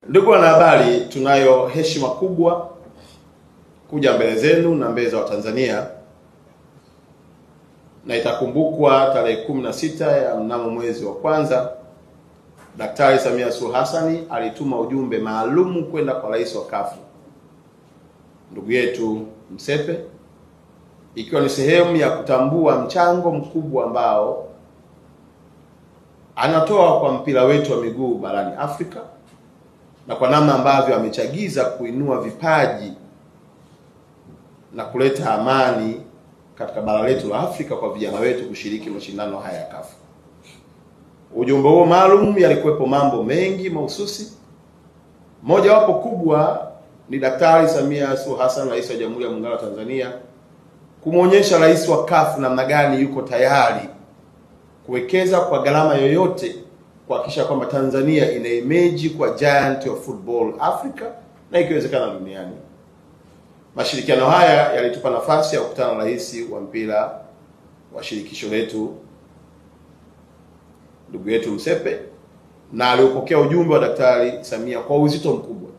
Ndugu wanahabari, tunayo heshima kubwa kuja mbele zenu na mbele za Watanzania, na itakumbukwa tarehe 16 ya mnamo mwezi wa kwanza, Daktari Samia Suluhu Hassan alituma ujumbe maalum kwenda kwa rais wa CAF ndugu yetu Msepe, ikiwa ni sehemu ya kutambua mchango mkubwa ambao anatoa kwa mpira wetu wa miguu barani Afrika na kwa namna ambavyo amechagiza kuinua vipaji na kuleta amani katika bara letu la Afrika kwa vijana wetu kushiriki mashindano haya ya CAF. Ujumbe huo maalum yalikuwepo mambo mengi mahususi. Moja wapo kubwa ni Daktari Samia Suluhu Hassan, Rais wa Jamhuri ya Muungano wa Tanzania, kumwonyesha rais wa CAF namna gani yuko tayari kuwekeza kwa gharama yoyote kuhakikisha kwamba Tanzania ina image kwa giant of football Africa na ikiwezekana duniani. Mashirikiano haya yalitupa nafasi ya kukutana na rais wa mpira wa shirikisho letu ndugu yetu Msepe, na aliopokea ujumbe wa Daktari Samia kwa uzito mkubwa.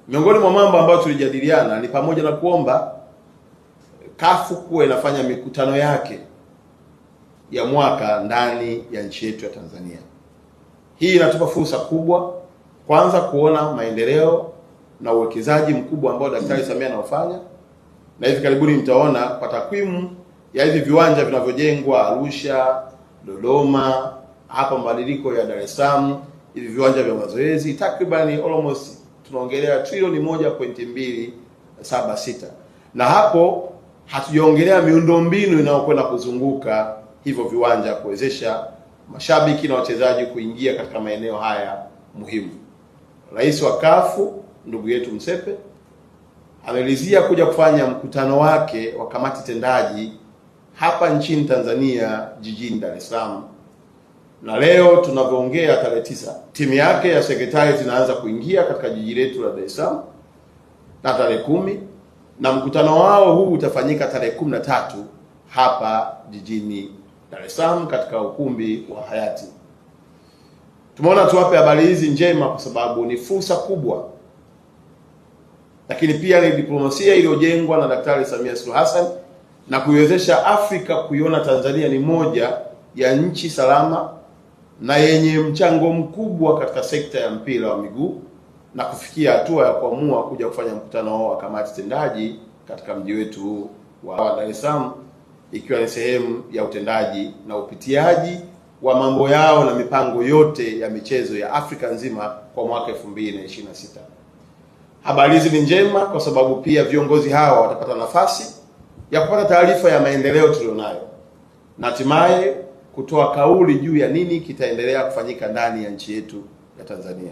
Miongoni mwa mambo ambayo tulijadiliana ni pamoja na kuomba CAF kuwa inafanya mikutano yake ya mwaka ndani ya nchi yetu ya Tanzania. Hii inatupa fursa kubwa, kwanza kuona maendeleo na uwekezaji mkubwa ambao Daktari Samia anaofanya, na hivi karibuni mtaona kwa takwimu ya hivi viwanja vinavyojengwa Arusha, Dodoma, hapa mabadiliko ya Dar es Salaam, hivi viwanja vya mazoezi takriban almost tunaongelea trilioni 1.276, na hapo hatujaongelea miundombinu inayokwenda kuzunguka hivyo viwanja kuwezesha mashabiki na wachezaji kuingia katika maeneo haya muhimu. Rais wa CAF ndugu yetu Msepe amelizia kuja kufanya mkutano wake wa kamati tendaji hapa nchini Tanzania jijini Dar es Salaam, na leo tunavyoongea tarehe 9 timu yake ya secretariat inaanza kuingia katika jiji letu la Dar es Salaam na tarehe 10, na mkutano wao huu utafanyika tarehe 13 hapa jijini Dar es Salaam katika ukumbi wa Hayati. Tumeona tuwape habari hizi njema kwa sababu ni fursa kubwa, lakini pia ni diplomasia iliyojengwa na Daktari Samia Suluhu Hassan na kuiwezesha Afrika kuiona Tanzania ni moja ya nchi salama na yenye mchango mkubwa katika sekta ya mpira wa miguu, na kufikia hatua ya kuamua kuja kufanya mkutano wa kamati tendaji katika mji wetu wa Dar es Salaam, ikiwa ni sehemu ya utendaji na upitiaji wa mambo yao na mipango yote ya michezo ya Afrika nzima kwa mwaka 2026. Habari hizi ni njema kwa sababu pia viongozi hawa watapata nafasi ya kupata taarifa ya maendeleo tulionayo na hatimaye kutoa kauli juu ya nini kitaendelea kufanyika ndani ya nchi yetu ya Tanzania.